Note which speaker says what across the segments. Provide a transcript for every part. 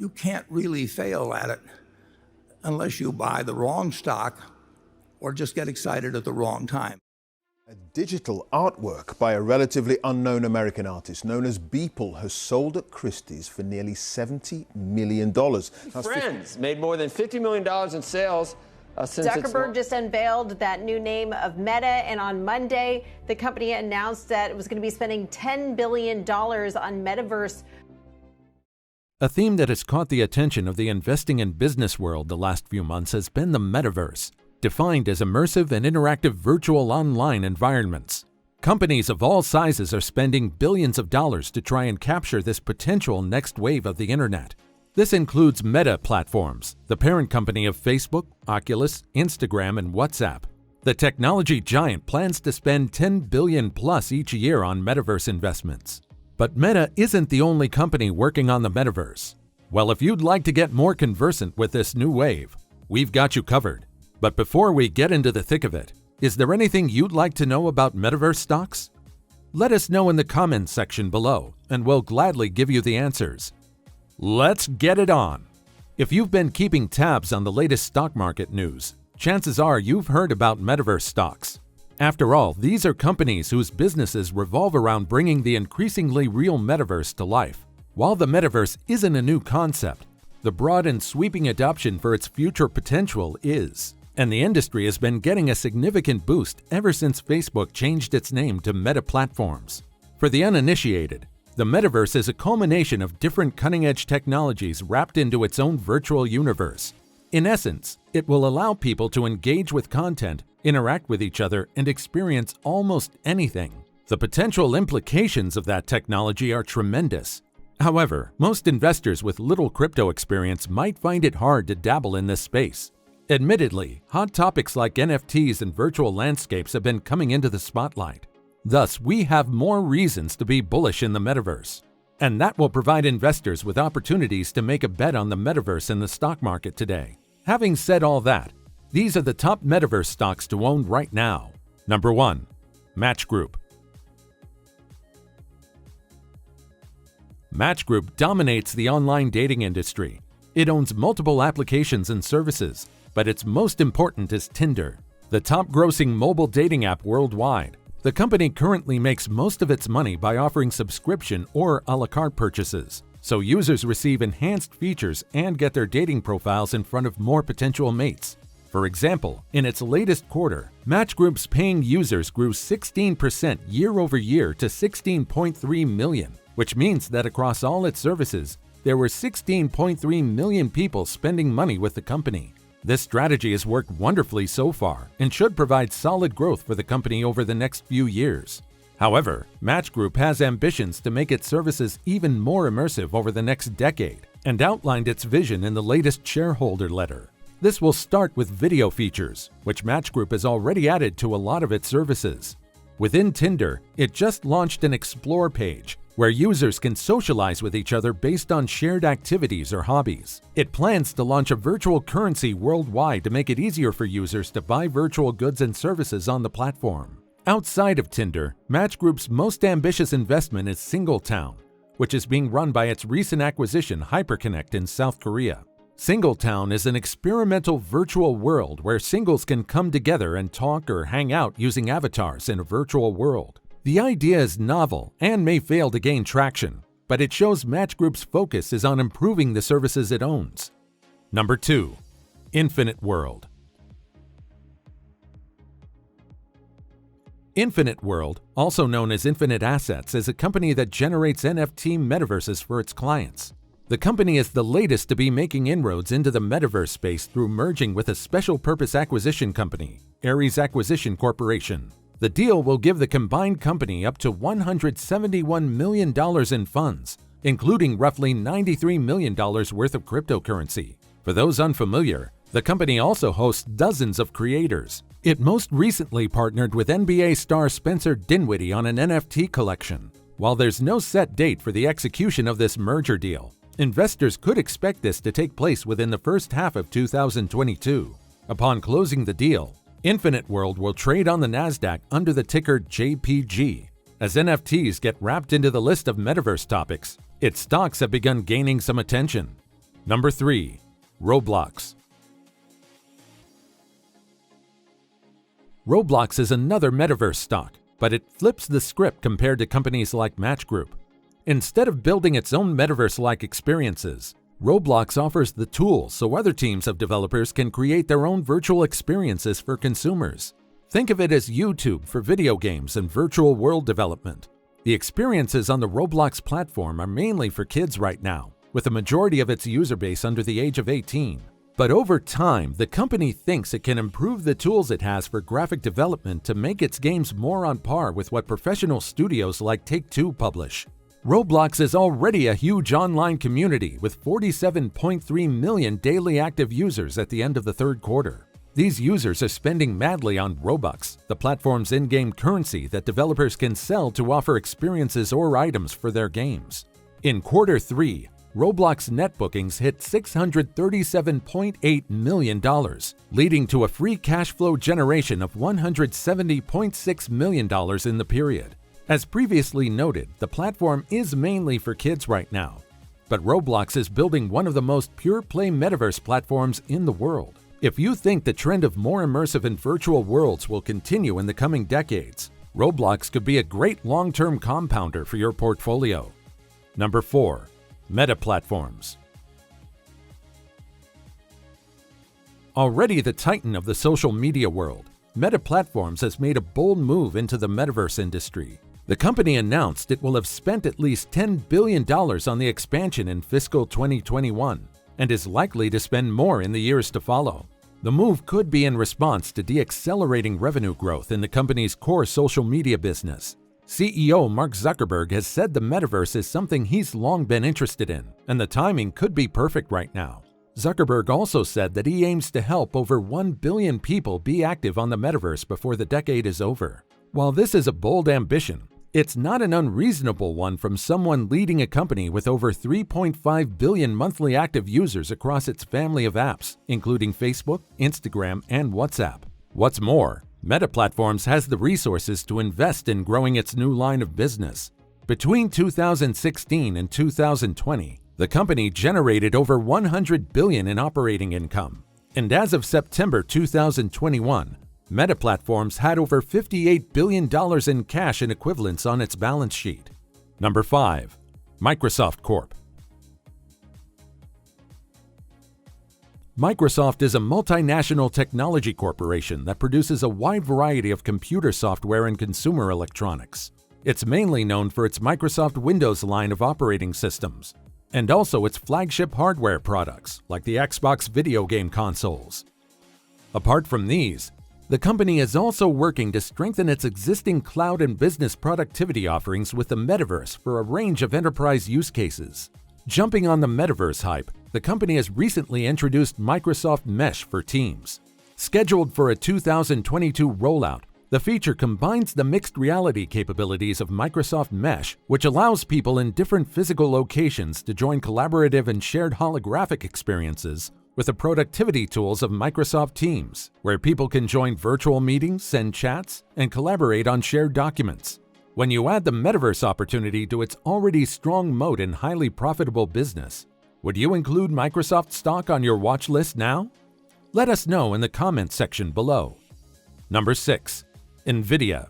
Speaker 1: you can't really fail at it unless you buy the wrong stock or just get excited at the wrong time.
Speaker 2: A digital artwork by a relatively unknown American artist known as Beeple has sold at Christie's for nearly $70 million.
Speaker 3: Friends made more than $50 million in sales since
Speaker 4: Zuckerberg just unveiled that new name of Meta, and on Monday, the company announced that it was going to be spending $10 billion on Metaverse.
Speaker 5: A theme that has caught the attention of the investing and business world the last few months has been the Metaverse, defined as immersive and interactive virtual online environments. Companies of all sizes are spending billions of dollars to try and capture this potential next wave of the internet. This includes Meta Platforms, the parent company of Facebook, Oculus, Instagram, and WhatsApp. The technology giant plans to spend $10 billion plus each year on Metaverse investments. But Meta isn't the only company working on the Metaverse. Well, if you'd like to get more conversant with this new wave, we've got you covered. But before we get into the thick of it, is there anything you'd like to know about Metaverse stocks? Let us know in the comments section below, and we'll gladly give you the answers. Let's get it on! If you've been keeping tabs on the latest stock market news, chances are you've heard about Metaverse stocks. After all, these are companies whose businesses revolve around bringing the increasingly real Metaverse to life. While the Metaverse isn't a new concept, the broad and sweeping adoption for its future potential is. And the industry has been getting a significant boost ever since Facebook changed its name to Meta Platforms. For the uninitiated, the Metaverse is a culmination of different cutting-edge technologies wrapped into its own virtual universe. In essence, it will allow people to engage with content, interact with each other, and experience almost anything. The potential implications of that technology are tremendous. However, most investors with little crypto experience might find it hard to dabble in this space. Admittedly, hot topics like NFTs and virtual landscapes have been coming into the spotlight. Thus, we have more reasons to be bullish in the Metaverse. And that will provide investors with opportunities to make a bet on the Metaverse in the stock market today. Having said all that, these are the top Metaverse stocks to own right now. Number 1. Match Group. Match Group dominates the online dating industry. It owns multiple applications and services, but its most important is Tinder, the top-grossing mobile dating app worldwide. The company currently makes most of its money by offering subscription or a la carte purchases, so users receive enhanced features and get their dating profiles in front of more potential mates. For example, in its latest quarter, Match Group's paying users grew 16% year over year to 16.3 million, which means that across all its services, there were 16.3 million people spending money with the company. This strategy has worked wonderfully so far and should provide solid growth for the company over the next few years. However, Match Group has ambitions to make its services even more immersive over the next decade and outlined its vision in the latest shareholder letter. This will start with video features, which Match Group has already added to a lot of its services. Within Tinder, it just launched an Explore page, where users can socialize with each other based on shared activities or hobbies. It plans to launch a virtual currency worldwide to make it easier for users to buy virtual goods and services on the platform. Outside of Tinder, Match Group's most ambitious investment is Singletown, which is being run by its recent acquisition Hyperconnect in South Korea. Singletown is an experimental virtual world where singles can come together and talk or hang out using avatars in a virtual world. The idea is novel and may fail to gain traction, but it shows Match Group's focus is on improving the services it owns. Number 2. InfiniteWorld. InfiniteWorld, also known as Infinite Assets, is a company that generates NFT metaverses for its clients. The company is the latest to be making inroads into the metaverse space through merging with a special purpose acquisition company, Ares Acquisition Corporation. The deal will give the combined company up to $171 million in funds, including roughly $93 million worth of cryptocurrency. For those unfamiliar, the company also hosts dozens of creators. It most recently partnered with NBA star Spencer Dinwiddie on an NFT collection. While there's no set date for the execution of this merger deal, investors could expect this to take place within the first half of 2022. Upon closing the deal, InfiniteWorld will trade on the Nasdaq under the ticker JPG. As NFTs get wrapped into the list of metaverse topics, its stocks have begun gaining some attention. Number 3. Roblox. Roblox is another Metaverse stock, but it flips the script compared to companies like Match Group. Instead of building its own Metaverse-like experiences, Roblox offers the tools so other teams of developers can create their own virtual experiences for consumers. Think of it as YouTube for video games and virtual world development. The experiences on the Roblox platform are mainly for kids right now, with a majority of its user base under the age of 18. But over time, the company thinks it can improve the tools it has for graphic development to make its games more on par with what professional studios like Take-Two publish. Roblox is already a huge online community with 47.3 million daily active users at the end of the third quarter. These users are spending madly on Robux, the platform's in-game currency that developers can sell to offer experiences or items for their games. In quarter 3, Roblox net bookings hit $637.8 million, leading to a free cash flow generation of $170.6 million in the period. As previously noted, the platform is mainly for kids right now, but Roblox is building one of the most pure-play metaverse platforms in the world. If you think the trend of more immersive and virtual worlds will continue in the coming decades, Roblox could be a great long-term compounder for your portfolio. Number 4. Meta Platforms. Already the titan of the social media world, Meta Platforms has made a bold move into the metaverse industry. The company announced it will have spent at least $10 billion on the expansion in fiscal 2021 and is likely to spend more in the years to follow. The move could be in response to deaccelerating revenue growth in the company's core social media business. CEO Mark Zuckerberg has said the metaverse is something he's long been interested in, and the timing could be perfect right now. Zuckerberg also said that he aims to help over 1 billion people be active on the metaverse before the decade is over. While this is a bold ambition, it's not an unreasonable one from someone leading a company with over 3.5 billion monthly active users across its family of apps, including Facebook, Instagram, and WhatsApp. What's more, Meta Platforms has the resources to invest in growing its new line of business. Between 2016 and 2020, the company generated over $100 billion in operating income. And as of September 2021, Meta Platforms had over $58 billion in cash and equivalents on its balance sheet. Number 5. Microsoft Corp. Microsoft is a multinational technology corporation that produces a wide variety of computer software and consumer electronics. It's mainly known for its Microsoft Windows line of operating systems, and also its flagship hardware products like the Xbox video game consoles. Apart from these, the company is also working to strengthen its existing cloud and business productivity offerings with the Metaverse for a range of enterprise use cases. Jumping on the Metaverse hype, the company has recently introduced Microsoft Mesh for Teams. Scheduled for a 2022 rollout, the feature combines the mixed reality capabilities of Microsoft Mesh, which allows people in different physical locations to join collaborative and shared holographic experiences, with the productivity tools of Microsoft Teams, where people can join virtual meetings, send chats, and collaborate on shared documents. When you add the Metaverse opportunity to its already strong moat and highly profitable business, would you include Microsoft stock on your watch list now? Let us know in the comments section below. Number 6. Nvidia.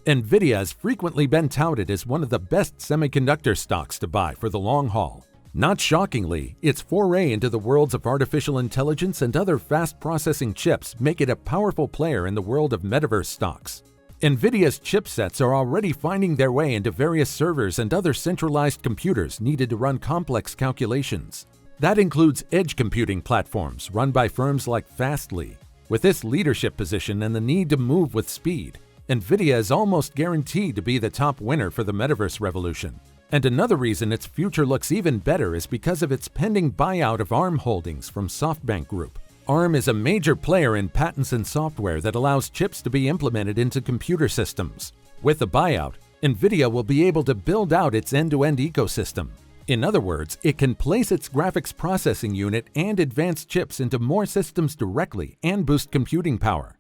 Speaker 5: Nvidia has frequently been touted as one of the best semiconductor stocks to buy for the long haul. Not shockingly, its foray into the worlds of artificial intelligence and other fast-processing chips make it a powerful player in the world of metaverse stocks. Nvidia's chipsets are already finding their way into various servers and other centralized computers needed to run complex calculations. That includes edge computing platforms run by firms like Fastly. With this leadership position and the need to move with speed, Nvidia is almost guaranteed to be the top winner for the metaverse revolution. And another reason its future looks even better is because of its pending buyout of ARM holdings from SoftBank Group. ARM is a major player in patents and software that allows chips to be implemented into computer systems. With the buyout, Nvidia will be able to build out its end-to-end ecosystem. In other words, it can place its graphics processing unit and advanced chips into more systems directly and boost computing power.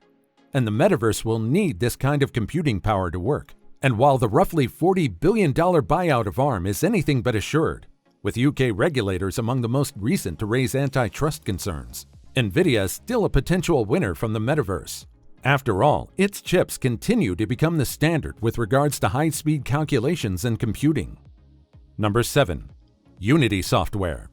Speaker 5: And the metaverse will need this kind of computing power to work. And while the roughly $40 billion buyout of ARM is anything but assured, with UK regulators among the most recent to raise antitrust concerns, Nvidia is still a potential winner from the metaverse. After all, its chips continue to become the standard with regards to high-speed calculations and computing. Number 7. Unity Software.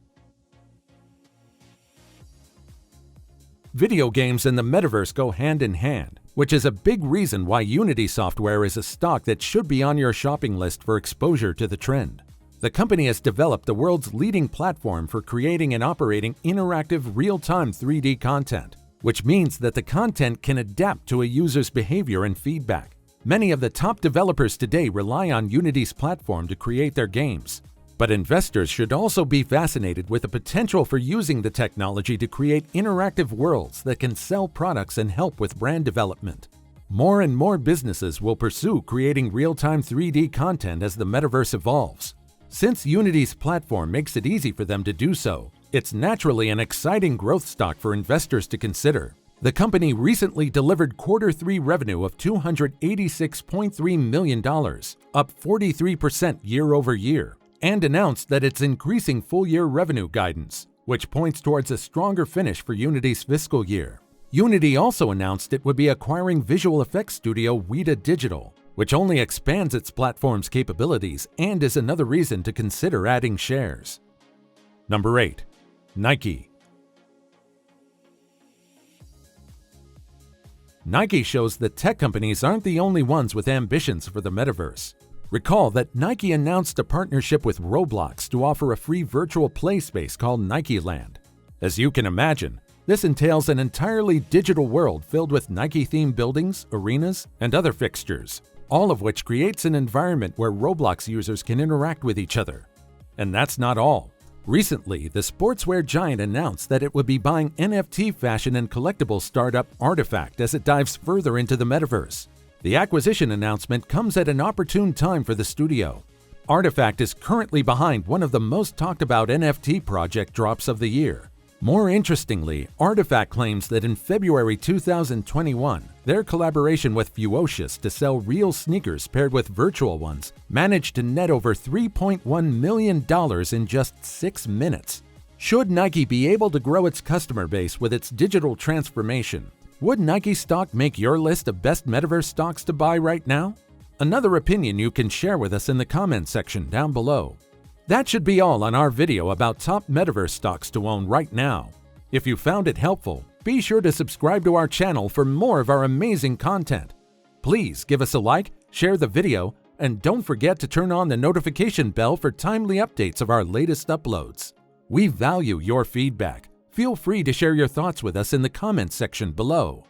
Speaker 5: Video games and the metaverse go hand in hand, which is a big reason why Unity Software is a stock that should be on your shopping list for exposure to the trend. The company has developed the world's leading platform for creating and operating interactive real-time 3D content, which means that the content can adapt to a user's behavior and feedback. Many of the top developers today rely on Unity's platform to create their games. But investors should also be fascinated with the potential for using the technology to create interactive worlds that can sell products and help with brand development. More and more businesses will pursue creating real-time 3D content as the metaverse evolves. Since Unity's platform makes it easy for them to do so, it's naturally an exciting growth stock for investors to consider. The company recently delivered Q3 revenue of $286.3 million, up 43% year-over-year, and announced that it's increasing full-year revenue guidance, which points towards a stronger finish for Unity's fiscal year. Unity also announced it would be acquiring visual effects studio Weta Digital, which only expands its platform's capabilities and is another reason to consider adding shares. Number 8. Nike. Nike shows that tech companies aren't the only ones with ambitions for the metaverse. Recall that Nike announced a partnership with Roblox to offer a free virtual play space called Nike Land. As you can imagine, this entails an entirely digital world filled with Nike-themed buildings, arenas, and other fixtures, all of which creates an environment where Roblox users can interact with each other. And that's not all. Recently, the sportswear giant announced that it would be buying NFT fashion and collectible startup Artifact as it dives further into the metaverse. The acquisition announcement comes at an opportune time for the studio. Artifact is currently behind one of the most talked about NFT project drops of the year. More interestingly, Artifact claims that in February 2021, their collaboration with Fuocious to sell real sneakers paired with virtual ones managed to net over $3.1 million in just 6 minutes. Should Nike be able to grow its customer base with its digital transformation, would Nike stock make your list of best metaverse stocks to buy right now? Another opinion you can share with us in the comment section down below. That should be all on our video about top metaverse stocks to own right now. If you found it helpful, be sure to subscribe to our channel for more of our amazing content. Please give us a like, share the video, and don't forget to turn on the notification bell for timely updates of our latest uploads. We value your feedback. Feel free to share your thoughts with us in the comments section below.